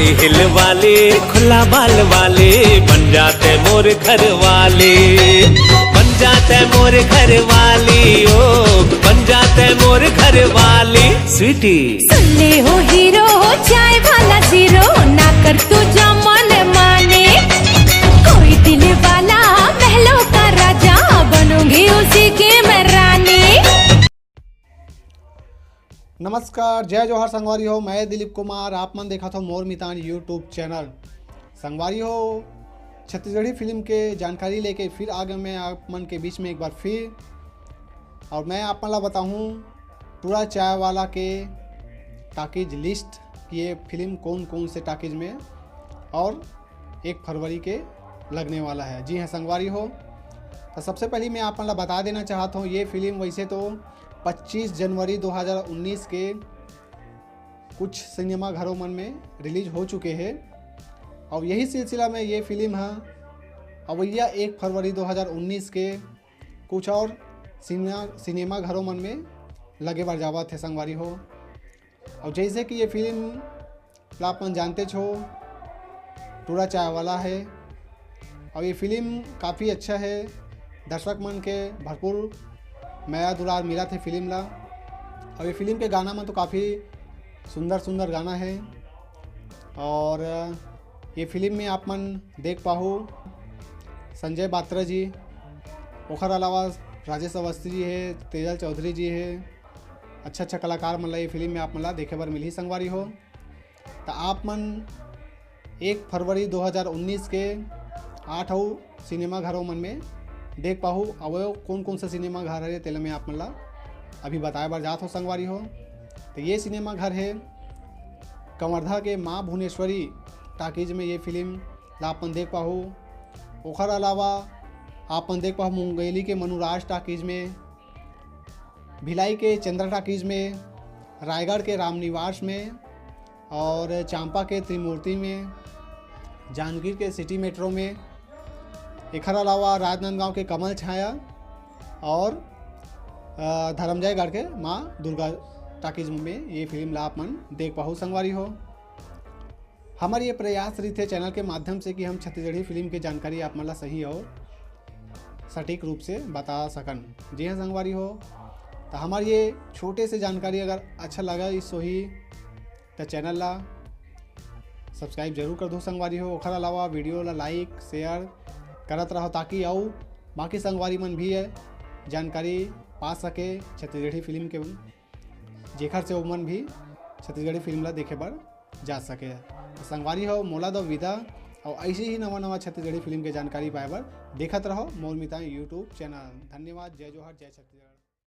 High heel वाले खुला बाल वाले बन जाते मोर घर वाले, बन जाते मोर घर वाली, ओ बन जाते मोर घर वाली। स्वीटी सुन ले हो हीरो हो चाय वाला जीरो, ना कर तू जो मन माने, कोई दिल वाला महलों का राजा, बनूंगी उसी की मैं रानी। नमस्कार, जय जोहर संगवारी हो। मैं दिलीप कुमार, आप मन देखा था मोर मितान यूट्यूब चैनल। संगवारी हो, छत्तीसगढ़ी फिल्म के जानकारी लेके फिर आ गए मैं आप मन के बीच में एक बार फिर। और मैं आप मन ला बताऊँ टूरा चाय वाला के टाकीज लिस्ट कि ये फिल्म कौन कौन से टाकीज में और 1 फरवरी के लगने वाला है। जी हाँ संगवारी हो, तो सबसे पहले मैं आप मन ला बता देना चाहता हूँ ये फिल्म वैसे तो 25 जनवरी 2019 के कुछ सिनेमा घरों मन में रिलीज हो चुके हैं, और यही सिलसिला में ये फिल्म है अवैया 1 फरवरी 2019 के कुछ और सिनेमा घरों मन में लगे बार जावा थे संगवारी हो। और जैसे कि ये फिल्म अपन जानते छो टूरा चाय वाला है, और ये फिल्म काफ़ी अच्छा है, दर्शक मन के भरपूर मैं दुलार मिला थे फिल्म ला। और ये फिल्म के गाना में तो काफ़ी सुंदर सुंदर गाना है, और ये फिल्म में आप मन देख पाहो संजय बात्रा जी, ओखर अलावा राजेश अवस्थी जी है, तेजल चौधरी जी है, अच्छा अच्छा कलाकार मन ला ये फिल्म में आप मन ला देखे बर मिली संगवारी हो। तो आप मन 1 फरवरी 2019 के 8 सिनेमा घरों मन में देख पाहू। अब कौन कौन सा सिनेमा घर है तेल में आप मन ला अभी बताए बार जात हो संगवारी हो। तो ये सिनेमा घर है कवर्धा के माँ भुवनेश्वरी टाकीज में ये फिल्म ला अपन देख पाहू। ओखर अलावा आपन देख पाहू मुंगेली के मनुराज टाकीज में, भिलाई के चंद्रा टाकीज में, रायगढ़ के रामनिवास में, और चांपा के त्रिमूर्ति में, जांजगीर के सिटी मेट्रो में, एखर अलावा राजनांदगांव के कमल छाया, और धर्मजयगढ़ के माँ दुर्गा टाकीज में ये फिल्म ला आप मन देख पाहू संगवारी हो। हमारी ये प्रयास रही थे चैनल के माध्यम से कि हम छत्तीसगढ़ी फिल्म की जानकारी आप मन ला सही और सटीक रूप से बता सकन। जी हाँ संगवारी हो, तो हमारी ये छोटे से जानकारी अगर अच्छा लगा इस सोही तो चैनल ला सब्सक्राइब जरूर कर दो संगवारी हो। ओखर अलावा वीडियो ला लाइक शेयर करत रहो ताकि आऊ बाकी संगवारी मन भी जानकारी पा सके छत्तीसगढ़ी फिल्म के, जेखर से ओमन भी छत्तीसगढ़ी फिल्म ला देखे बर जा सके। तो संगवारी हो, मोला दो विदा, और ऐसे ही नवा नवा छत्तीसगढ़ी फिल्म के जानकारी पाए बर देखत रहो मोर मितान यूट्यूब चैनल। धन्यवाद, जय जोहर, जय छत्तीसगढ़।